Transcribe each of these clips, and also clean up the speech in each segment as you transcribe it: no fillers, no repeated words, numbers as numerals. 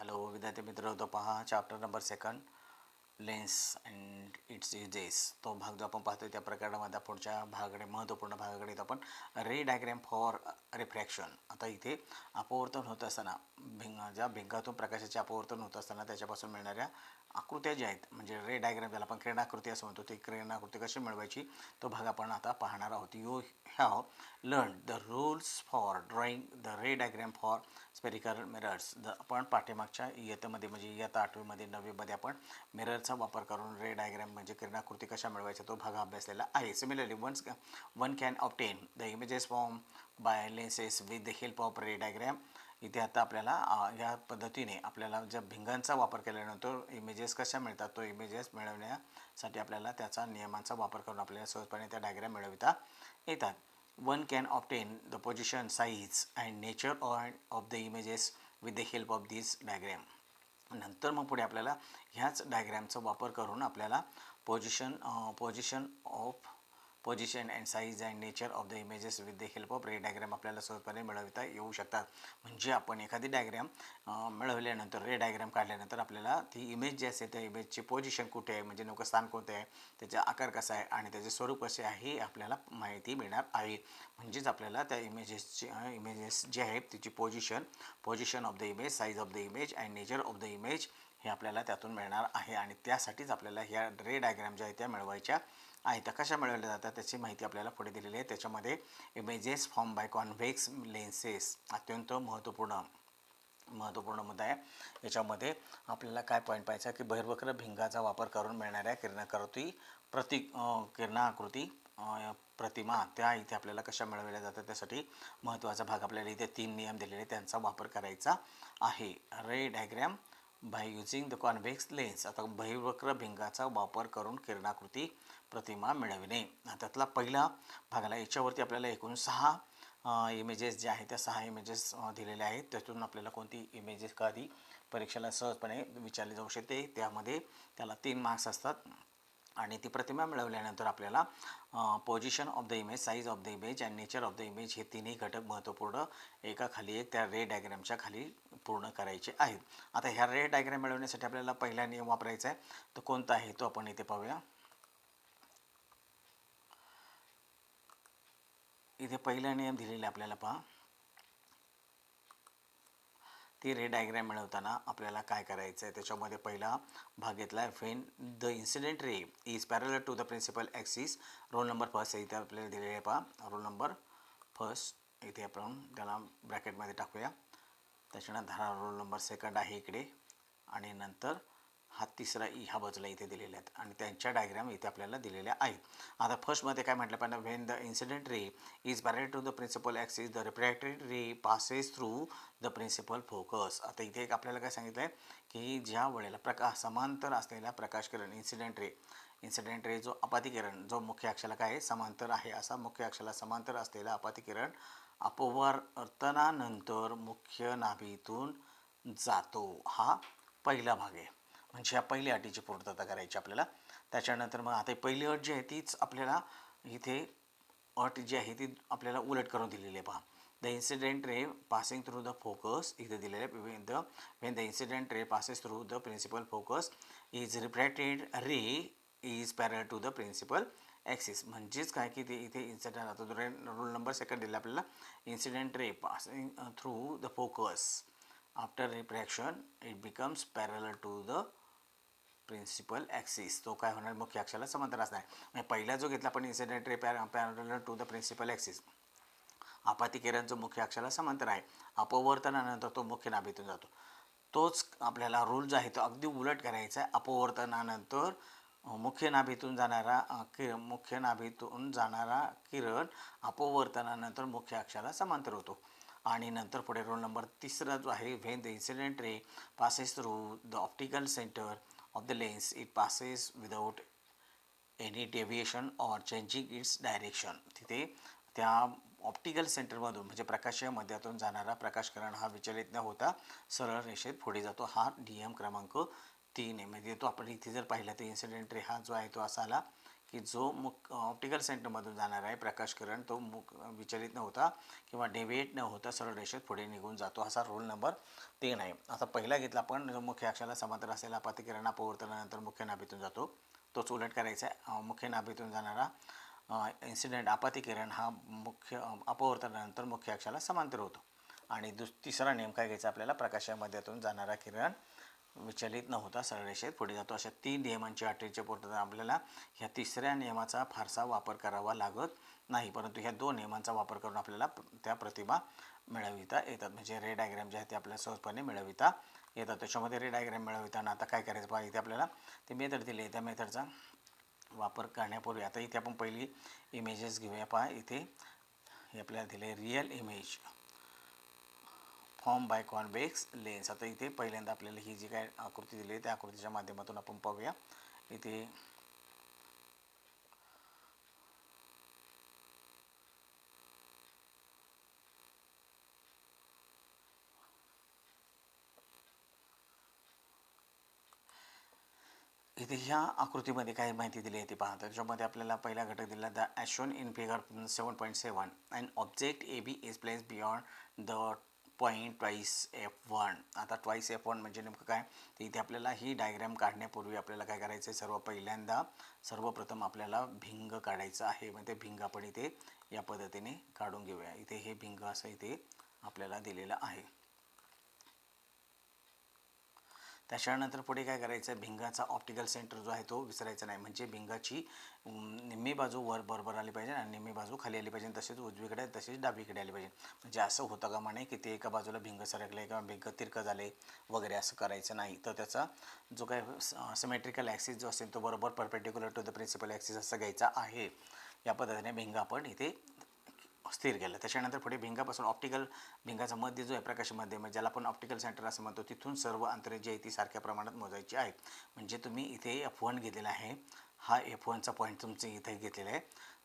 Hello विद्यार्थी मित्र, तो पहा chapter number second lens and it's uses. तो भाग जो आपण पाहतोय त्या प्रकरणामध्ये पुढच्या भागाकडे, महत्त्वपूर्ण भागाकडे आपण रे डायग्रॅम फॉर रिफ्रॅक्शन. आता इथे अपवर्तन होत असताना ज्या भिंगातून प्रकाशाचे अपवर्तन होत असताना त्याच्यापासून मिळणाऱ्या आकृत्या ज्या आहेत, म्हणजे रे डायग्रॅम ज्याला आपण किरणाकृती असं म्हणतो, ती किरणाकृती कशी मिळवायची तो भाग आपण आता पाहणार आहोत. You have learn the rules for drawing the ray diagram for spherical mirrors. आपण पाठीमागच्या इयत्तेमध्ये म्हणजे इयत्ता 8वीमध्ये 9वीमध्ये आपण मिररचा वापर करून रे डायग्रॅम म्हणजे किरणाकृती कशा मिळवायच्या तो भाग अभ्यासलेला आहे. Similarly one can obtain the images form by lenses with the help of ray diagram. इथे आता आपल्याला या पद्धतीने आपल्याला ज्या भिंगांचा वापर केल्यानंतर इमेजेस कशा मिळतात, तो इमेजेस मिळवण्यासाठी आपल्याला त्याचा नियमांचा वापर करून आपल्याला सहजपणे त्या डायग्रॅम मिळविता येतात. One can obtain the position, size and nature of the images with the help of this diagram. नंतर मग पुढे आपल्याला ह्याच डायग्रॅमचा वापर करून आपल्याला position and size and nature of the images with the help of ray diagram आपल्याला सहजपणे मिळविता येऊ शकतात. म्हणजे आपण एखादी डायग्रॅम मिळवल्यानंतर, रे डायग्रॅम काढल्यानंतर आपल्याला ती इमेज जी असते त्या इमेजची पोझिशन कुठे आहे, म्हणजे नेमकं स्थान कोणतं आहे, त्याचा आकार कसा आहे आणि त्याचे स्वरूप कसे आहे हे आपल्याला माहिती मिळणार आहे. म्हणजेच आपल्याला त्या इमेजेस जे आहेत त्याची position of the image, size of the image and nature of the image हे आपल्याला त्यातून मिळणार आहे. आणि त्यासाठीच आपल्याला ह्या रे डायग्रॅम ज्या आहेत त्या मिळवायच्या आहेत. त्या कशा मिळवल्या जातात त्याची माहिती आपल्याला पुढे दिलेली आहे. त्याच्यामध्ये images form by convex lenses अत्यंत महत्त्वपूर्ण मुद्दा आहे. याच्यामध्ये आपल्याला काय पॉईंट पाहायचा की बहिर्वक्र भिंगाचा वापर करून मिळणाऱ्या किरणाकृती प्रतिमा त्या इथे आपल्याला कशा मिळवल्या जातात त्यासाठी महत्त्वाचा भाग आपल्याला इथे 3 नियम दिलेले त्यांचा वापर करायचा आहे. रे diagram by using the convex lens. आता बहिर्वक्र भिंगाचा वापर करून किरणाकृती प्रतिमा मिळविणे. त्यातला पहिला भागाला याच्यावरती आपल्याला एकूण 6 इमेजेस जे आहेत त्या 6 इमेजेस दिलेल्या आहेत. त्यातून आपल्याला कोणती इमेजेस कधी परीक्षेला सहजपणे विचारली जाऊ शकते. त्यामध्ये त्याला 3 मार्क्स असतात. आणि ती प्रतिमा मिळवल्यानंतर आपल्याला position of the image, size of the image and nature of the image हे तिन्ही घटक महत्त्वपूर्ण एकाखाली एक त्या रे डायग्रॅमच्या खाली पूर्ण करायचे आहेत. आता ह्या रे डायग्रॅम मिळवण्यासाठी आपल्याला पहिला नियम वापरायचा आहे. तो कोणता आहे तो आपण इथे पाहूया. इथे पहिला नियम दिलेला आपल्याला पहा. ती रे डायग्रॅम मिळवताना आपल्याला काय करायचं आहे त्याच्यामध्ये पहिला भाग घेतला आहे. When the incident ray is parallel to the principal axis. Roll number first इथे आपल्याला दिलेले आहे पहा. रोल नंबर फर्स्ट इथे आपण त्याला ब्रॅकेटमध्ये टाकूया. त्याच्यानंतर रोल नंबर सेकंड आहे इकडे आणि नंतर हा तिसरा ह्या बाजूला इथे दिलेले आहेत आणि त्यांच्या डायग्राम इथे आपल्याला दिलेल्या आहेत. आता फर्स्टमध्ये काय म्हटलं पाहिजे, when the incident ray is parallel to the principal axis the refracted ray passes through the principal focus. आता इथे एक आपल्याला काय सांगितलं आहे की ज्या वेळेला समांतर असलेला प्रकाशकिरण इन्सिडेंट रे जो अपातिकिरण, जो मुख्य अक्षाला काय समांतर आहे असा मुख्य अक्षाला समांतर असलेला अपातिकिरण अपवर्तनानंतर मुख्य नाभीतून जातो. हा पहिला भाग आहे. म्हणजे ह्या पहिल्या अटीची पूर्तता करायची आपल्याला. त्याच्यानंतर मग आता पहिली अट जी आहे तीच आपल्याला इथे अट जी आहे ती आपल्याला उलट करून दिलेली आहे पहा. The incident ray passing through the focus इथे दिलेलं आहे. When the incident ray passes through the principal focus is refracted ray is parallel to the principal axis. म्हणजेच काय की ते इथे इन्सिडेंट, आता रोल नंबर सेकंड दिला आपल्याला. Incident ray passing through the focus after refraction it becomes parallel to the principal axis. तो काय होणार, मुख्य अक्षाला समांतर असणार. म्हणजे पहिला जो घेतला आपण incident ray parallel to the principal axis, अपातिकिरण जो मुख्य अक्षाला समांतर आहे, अपवर्तनानंतर तो मुख्य नाभीतून जातो. तोच आपल्याला रूल जो आहे तो अगदी उलट करायचा आहे. अपवर्तनानंतर मुख्य नाभीतून जाणारा किरण अपवर्तनानंतर मुख्य अक्षाला समांतर होतो. आणि नंतर पुढे रोल नंबर तिसरा जो आहे, when the incident ray passes through the optical centre of the lens it passes without any deviation or changing its direction. तिथे त्या ऑप्टिकल सेंटरमधून म्हणजे प्रकाशीय मध्यातून जाणारा प्रकाशकिरण हा विचलित न होता सरळ रेषेत पुढे जातो. हा नियम क्रमांक 3 आहे. म्हणजे तो आपण इथे जर पाहिला तर इन्सिडेंट रे हा जो आहे तो असा आला की जो ऑप्टिकल सेंटरमधून जाणार आहे प्रकाश किरण तो विचलित न होता किंवा डेव्हिएट न होता सरळ रेषेत पुढे निघून जातो. असा रूल नंबर 3 आहे. आता पहिला घेतला आपण, जो मुख्य अक्षाला समांतर असलेला आपतिकिरण अपवर्तनानंतर मुख्य नाभीतून जातो तोच उलट करायचा आहे. मुख्य नाभीतून जाणारा इन्सिडेंट आपतिकिरण हा मुख्य अपवर्तनानंतर मुख्य अक्षाला समांतर होतो. आणि तिसरा नियम काय घ्यायचा आपल्याला, प्रकाशामध्यातून जाणारा किरण विचलित न होता सरळ रेषेत पुढे जातो. अशा 3 नियमांची अटीची पूर्तता आपल्याला ह्या तिसऱ्या नियमाचा फारसा वापर करावा लागत नाही, परंतु ह्या 2 नियमांचा वापर करून आपल्याला त्या प्रतिमा मिळविता येतात. म्हणजे रे डायग्राम जे आहे ते आपल्याला सहजपणे मिळविता येतात. त्याच्यामध्ये रे डायग्राम मिळविताना आता काय करायचं पहा, इथे आपल्याला ते मेथड दिले, त्या मेथडचा वापर करण्यापूर्वी आता इथे आपण पहिली इमेजेस घेऊया. पहा इथे हे आपल्याला दिले real image form by convex lens. आता इथे पहिल्यांदा आपल्याला ही जी काय आकृती दिली आहे त्या आकृतीच्या माध्यमातून आपण पाहूया. इथे इथे ह्या आकृतीमध्ये काय माहिती दिली आहे ती पहा. त्याच्यामध्ये आपल्याला पहिला घटक दिला, the as shown in figure 7.7 and object A B is place beyond the point twice F1. आता ट्वाईस F1 म्हणजे नेमकं काय, तर इथे आपल्याला ही डायग्राम काढण्यापूर्वी आपल्याला काय करायचं आहे, सर्वप्रथम आपल्याला भिंग काढायचं आहे. मग ते भिंग आपण इथे या पद्धतीने काढून घेऊया. इथे हे भिंग असं इथे आपल्याला दिलेलं आहे. त्याच्यानंतर पुढे काय करायचं, भिंगाचा ऑप्टिकल सेंटर जो आहे तो विसरायचा नाही. म्हणजे भिंगाची निम्मी बाजू वर बरोबर आली पाहिजे आणि निम्मी बाजू खाली आली पाहिजे, तसेच उजवीकडे तसेच डावीकडे आली पाहिजे. म्हणजे असं होतं का म्हणे की ते एका बाजूला भिंग सरकले किंवा भिंग तिरकं झाले वगैरे, असं करायचं नाही. तर त्याचा जो काय सिमेट्रिकल ॲक्सिस जो असेल तो बरोबर perpendicular to the principal axis असं घ्यायचा आहे. या पद्धतीने भिंग आपण इथे स्थिर केलं. त्याच्यानंतर पुढे भिंगापासून भिंगाचा मध्य जो आहे प्रकाशमध्य, म्हणजे ज्याला आपण ऑप्टिकल सेंटर असं म्हणतो, तिथून सर्व अंतरे जी आहे ती सारख्या प्रमाणात मोजायची आहेत. म्हणजे तुम्ही इथे F1 घेतलेला आहे, हा F1चा पॉईंट तुमचे इथे घेतलेला आहे,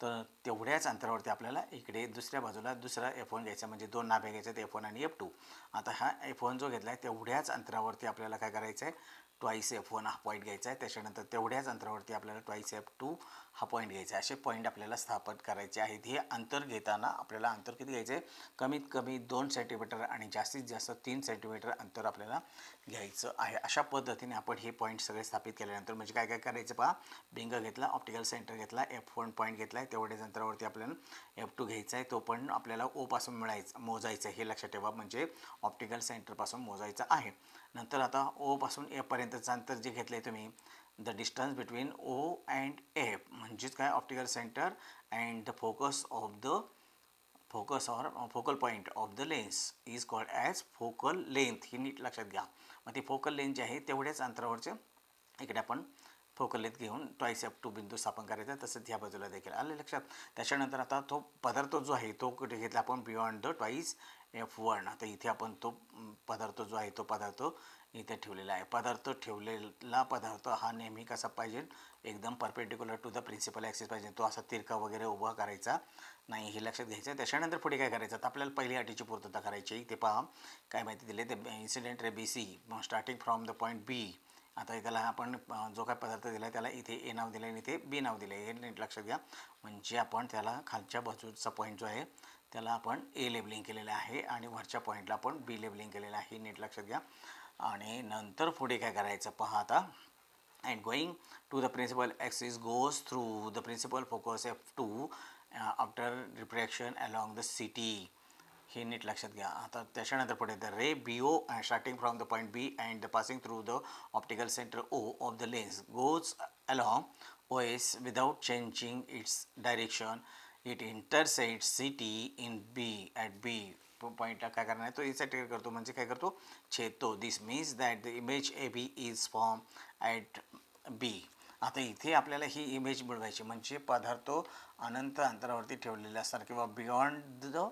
तर तेवढ्याच अंतरावरती आपल्याला इकडे दुसऱ्या बाजूला दुसरा F1 घ्यायचा. म्हणजे 2 नाभ्या घ्यायच्या, F1 आणि F2. आता हा F1 जो घेतला आहे तेवढ्याच अंतरावरती आपल्याला काय करायचं आहे, ट्वाईस F1 हा पॉईंट घ्यायचा आहे. त्याच्यानंतर तेवढ्याच अंतरावरती आपल्याला ट्वाईस F2 हा पॉईंट घ्यायचा आहे. असे पॉईंट आपल्याला स्थापित करायचे आहेत. हे अंतर घेताना आपल्याला अंतर किती घ्यायचं आहे, कमीत कमी 2 सेंटीमीटर आणि जास्तीत जास्त 3 सेंटीमीटर अंतर आपल्याला घ्यायचं आहे. अशा पद्धतीने आपण हे पॉईंट सगळे स्थापित केल्यानंतर म्हणजे काय काय करायचं पहा, भिंग घेतला, ऑप्टिकल सेंटर घेतला, F1 पॉईंट घेतला आहे, तेवढ्याच अंतरावरती आपल्याला F2 घ्यायचा आहे. तो पण आपल्याला ओपासून मोजायचं हे लक्षात ठेवा. म्हणजे ऑप्टिकल सेंटरपासून मोजायचं आहे. नंतर आता ओपासून एफपर्यंतचं अंतर जे घेतलं आहे तुम्ही, the distance between O and F, म्हणजेच काय, optical centre and the focus or focal point of the lens is called as focal length. ही नीट लक्षात घ्या. मग ती फोकल लेंथ जी आहे तेवढ्याच अंतरावरचे इकडे आपण फोकल लेंथ घेऊन ट्वाईस F2 बिंदू स्थापन करायचा. तसंच ह्या बाजूला देखील आलं लक्षात. त्याच्यानंतर आता तो पदार्थ जो आहे तो कुठे घेतला आपण, बियॉन्ड द ट्वाईस F1. आता इथे आपण तो पदार्थ जो आहे तो पदार्थ इथे ठेवलेला आहे. पदार्थ हा नेहमी कसा पाहिजे, एकदम perpendicular to the principal axis पाहिजे. तो असा तिरका वगैरे उभा करायचा नाही, हे लक्षात घ्यायचं. त्याच्यानंतर पुढे काय करायचं, तर आपल्याला पहिली अटीची पूर्तता करायची. ते पहा काय माहिती दिले, ते incident ray BC starting from the point B. आता त्याला आपण जो काय पदार्थ दिला आहे त्याला इथे A नाव दिलं आहे आणि इथे B नाव दिलं आहे, हे नीट लक्षात घ्या. म्हणजे आपण त्याला खालच्या बाजूचा पॉईंट जो आहे त्याला आपण A लेबलिंग केलेलं आहे आणि वरच्या पॉईंटला आपण B लेबलिंग केलेलं आहे, नीट लक्षात घ्या. आणि नंतर पुढे काय करायचं पहा आता, and going to the principal axis goes through the principal focus F2 after refraction along the CT. हे नीट लक्षात घ्या. आता त्याच्यानंतर पुढे the ray BO starting from the point B and passing through the optical centre O of the lens goes along OS without changing its direction. It intersects CT in B at B पॉईंटला काय करणार आहे, तो intersect करतो, म्हणजे काय करतो, छेदतो. This means that the image AB is form at B. आता इथे आपल्याला ही इमेज मिळवायची, म्हणजे पदार्थ अनंत अंतरावरती ठेवलेले असणार किंवा बियॉन्ड द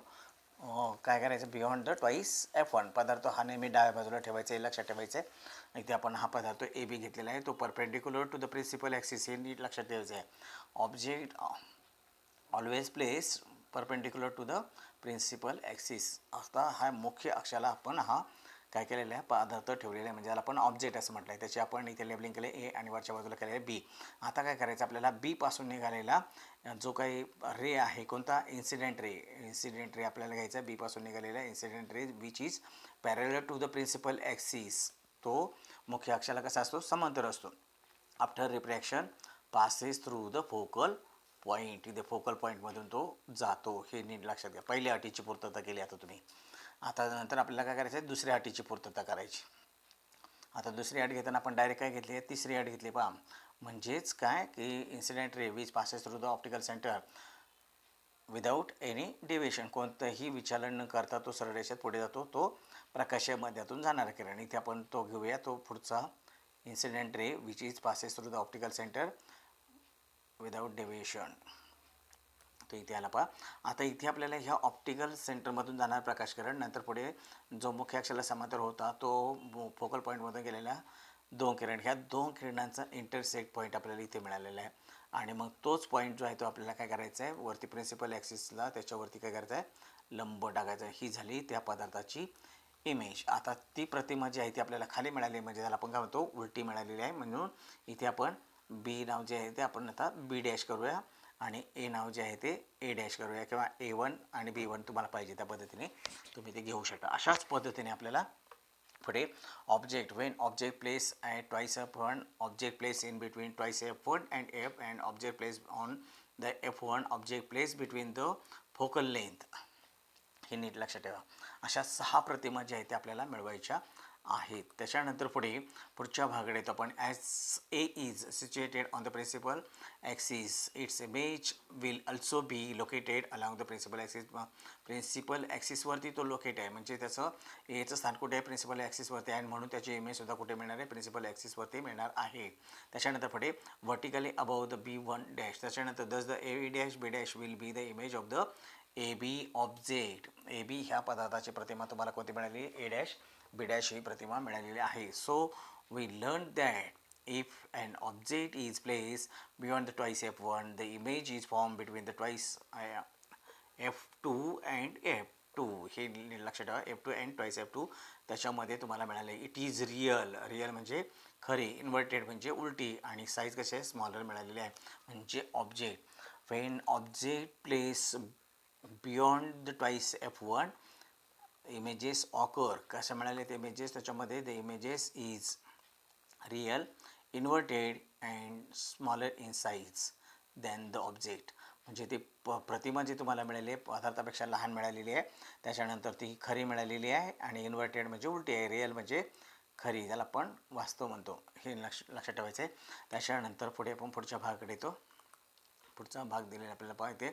काय करायचं, बियॉन्ड द ट्वाईस F1. पदार्थ हा नेहमी डाव्या बाजूला ठेवायचा, हे लक्षात ठेवायचं आहे. इथे आपण हा पदार्थ AB घेतलेला आहे, तो perpendicular to the principal axis, हे नीट लक्षात ठेवायचं आहे. Object always place perpendicular to the principal axis. आता हा मुख्य अक्षाला आपण हा काय केलेलं आहे, पदार्थ ठेवलेला आहे, म्हणजे याला आपण ऑब्जेक्ट असं म्हटलं आहे. त्याची आपण इथे लेबलिंग केलं ए आणि वरच्या बाजूला केलेलं आहे बी. आता काय करायचं, आपल्याला बी पासून निघालेला जो काही रे आहे, कोणता, इन्सिडेंट रे आपल्याला घ्यायचा. बी पासून निघालेला incident ray which is parallel to the principal axis. तो मुख्य अक्षाला कसा असतो, समांतर असतो. After refraction passes through the focal point. इथे फोकल पॉईंटमधून तो जातो, हे नीट लक्षात घ्या. पहिल्या अटीची पूर्तता केली आता तुम्ही. आता नंतर आपल्याला काय करायचं आहे, दुसऱ्या अटीची पूर्तता करायची. आता दुसरी अट घेताना आपण डायरेक्ट काय घेतली आहे, तिसरी अट घेतली पहा. म्हणजेच काय की incident ray which passes through the optical centre without any deviation, कोणतंही विचलन न करता तो सरळ रेषेत पुढे जातो, तो प्रकाशीय मध्यातून जाणारा किरण. इथे आपण तो घेऊया, तो पुढचा incident ray which is passes through the optical centre without deviation. तो इथे आला पहा. आता इथे आपल्याला ह्या ऑप्टिकल सेंटरमधून जाणार प्रकाश किरण, नंतर पुढे जो मुख्य अक्षाला समांतर होता तो फोकल पॉईंटमधून गेलेल्या दोन किरण, ह्या दोन किरणांचा इंटरसेक्ट पॉईंट आपल्याला इथे मिळालेला आहे. आणि मग तोच पॉईंट जो आहे तो आपल्याला काय करायचा आहे, वरती प्रिन्सिपल ॲक्सिसला त्याच्यावरती काय करायचं आहे, लंब टाकायचं आहे. ही झाली त्या पदार्थाची इमेज. आता ती प्रतिमा जी आहे ती आपल्याला खाली मिळाली, म्हणजे त्याला आपण काय म्हणतो, उलटी मिळालेली आहे. म्हणून इथे आपण बी नाव जे आहे ते आपण आता बी डॅश करूया आणि ए नाव जे आहे ते ए डॅश करूया, किंवा A1 आणि B1 तुम्हाला पाहिजे त्या पद्धतीने तुम्ही ते घेऊ शकता. अशाच पद्धतीने आपल्याला पुढे object, Wien object place at twice F1, object place in between twice F1 and F, and object place on the F1, object place between the focal length. हे नीट लक्षात ठेवा. अशा 6 प्रतिमा ज्या आहेत त्या आपल्याला मिळवायच्या आहेत. त्याच्यानंतर पुढच्या भागाकडे येतो आपण. As a is situated on the principal axis, its image will also be located along the principal axis. Principal ॲक्सिसवरती तो लोकेट आहे, म्हणजे त्याचं एचं स्थान कुठे आहे, प्रिन्सिपल ॲक्सिसवरती आहे, आणि म्हणून त्याची इमेजसुद्धा कुठे मिळणार आहे, प्रिन्सिपल ॲक्सिसवरती मिळणार आहे. त्याच्यानंतर पुढे vertically above the B1 dash. त्याच्यानंतर thus the A dash B dash will be the image of the A B object. A B ह्या पदार्थाची प्रतिमा तुम्हाला कोणती मिळाली, ए डॅश बी डॅश ही प्रतिमा मिळालेली आहे. So we learn that if an object is placed beyond the twice F1, the image is formed between the twice F2 and F2. हे लक्षात ठेवा, F2 and twice F2. त्याच्यामध्ये तुम्हाला मिळाले इट इज रिअल. रिअल म्हणजे खरी, inverted म्हणजे उलटी, आणि साईज कशी आहे, स्मॉलर मिळालेली आहे. म्हणजे object, Wien object place beyond the twice F1, images occur. कशा मिळाले ते इमेजेस, त्याच्यामध्ये the images is real, inverted and smaller in size than the object. म्हणजे ती प्रतिमा जी तुम्हाला मिळाली आहे पदार्थापेक्षा लहान मिळालेली आहे. त्याच्यानंतर ती खरी मिळालेली आहे, आणि इन्व्हर्टेड म्हणजे उलटी आहे, रिअल म्हणजे खरी, ज्याला आपण वास्तव म्हणतो. हे लक्षात ठेवायचं आहे. त्याच्यानंतर पुढे आपण पुढच्या भागाकडे येतो. पुढचा भाग दिलेला आपल्याला पाहिजे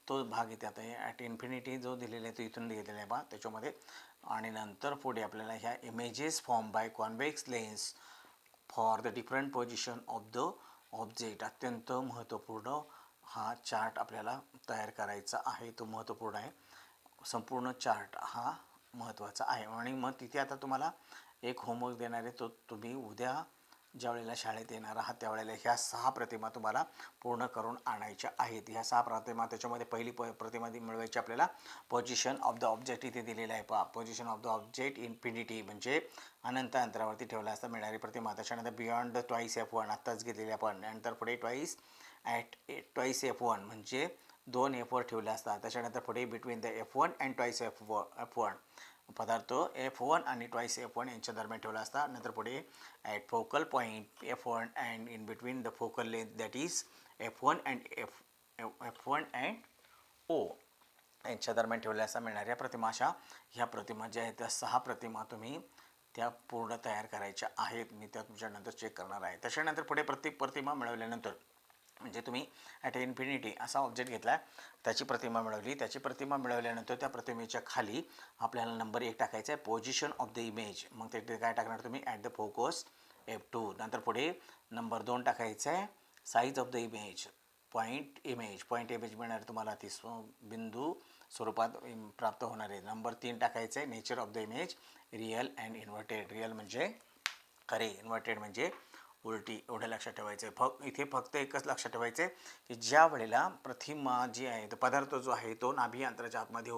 तो भाग इथे आता ॲट इन्फिनिटी जो दिलेला आहे तो इथून दिलेला आहे पहा त्याच्यामध्ये. आणि नंतर पुढे आपल्याला ह्या images form by convex lens for the different position of the object. अत्यंत महत्त्वपूर्ण हा चार्ट आपल्याला तयार करायचा आहे, तो महत्त्वपूर्ण आहे. संपूर्ण चार्ट हा महत्त्वाचा आहे. आणि मग तिथे आता तुम्हाला एक होमवर्क देणार आहे, तो तुम्ही उद्या ज्या वेळेला शाळेत येणार आहात त्यावेळेला ह्या 6 प्रतिमा तुम्हाला पूर्ण करून आणायच्या आहेत. ह्या 6 प्रतिमा, त्याच्यामध्ये पहिली प्रतिमा मिळवायची आपल्याला पोझिशन ऑफ द ऑब्जेक्ट इथे दिलेला आहे पहा. Position of the object infinity म्हणजे अनंत अंतरावरती ठेवला असता मिळणारी प्रतिमा. त्याच्यानंतर बियॉन्ड द ट्वाईस F1 आत्ताच घेतलेली आपण. नंतर पुढे ट्वाईस F1 म्हणजे 2 F वर ठेवले असतात. त्याच्यानंतर पुढे between the F1 and twice F1 पदार्थ F1 आणि ट्वाईस F1 यांच्या दरम्यान ठेवला असता. नंतर पुढे at focal point F1 and in between the focal length that is F1 and O यांच्या दरम्यान ठेवल्या असता मिळणाऱ्या प्रतिमा. अशा ह्या प्रतिमा ज्या आहेत त्या 6 प्रतिमा तुम्ही त्या पूर्ण तयार करायच्या आहेत. मी त्या तुमच्यानंतर चेक करणार आहे. त्याच्यानंतर पुढे प्रत्येक प्रतिमा मिळवल्यानंतर, म्हणजे तुम्ही ॲट इन्फिनिटी असा ऑब्जेक्ट घेतला, त्याची प्रतिमा मिळवली. त्याची प्रतिमा मिळवल्यानंतर त्या प्रतिमेच्या खाली आपल्याला नंबर 1 टाकायचा आहे, पोझिशन ऑफ द इमेज. मग ते काय टाकणार तुम्ही, ॲट द फोकस F2. नंतर पुढे नंबर 2 टाकायचं आहे, size of the image, point image मिळणार तुम्हाला 30 बिंदू स्वरूपात प्राप्त होणार आहे. नंबर 3 टाकायचं आहे, nature of the image, real and inverted. Real म्हणजे खरे, इन्व्हर्टेड म्हणजे उलटी एवढं लक्षात ठेवायचं आहे. इथे फक्त एकच लक्षात ठेवायचं आहे की ज्या वेळेला प्रतिमा जी आहे तो पदार्थ जो आहे तो नाभी अंतराच्या आतमध्ये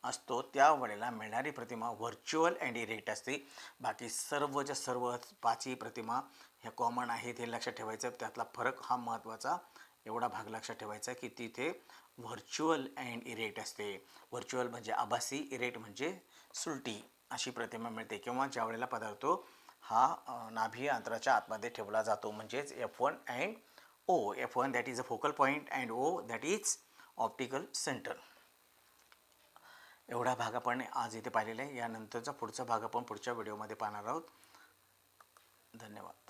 असतो त्यावेळेला मिळणारी प्रतिमा व्हर्च्युअल अँड इरेक्ट असते. बाकी सर्वच्या सर्व पाचही प्रतिमा ह्या कॉमन आहेत हे लक्षात ठेवायचं. त्यातला फरक हा महत्त्वाचा एवढा भाग लक्षात ठेवायचा की तिथे व्हर्च्युअल अँड इरेक्ट असते. व्हर्च्युअल म्हणजे आभासी, इरेक्ट म्हणजे सुलटी अशी प्रतिमा मिळते किंवा ज्या वेळेला पदार्थ हा नाभी अंतराच्या आतमध्ये ठेवला जातो म्हणजेच F1 and O. F1 that is a focal point and O that is optical centre. एवढा भाग आपण आज इथे पाहिलेला आहे. यानंतरचा पुढचा भाग आपण पुढच्या व्हिडिओमध्ये पाहणार आहोत. धन्यवाद.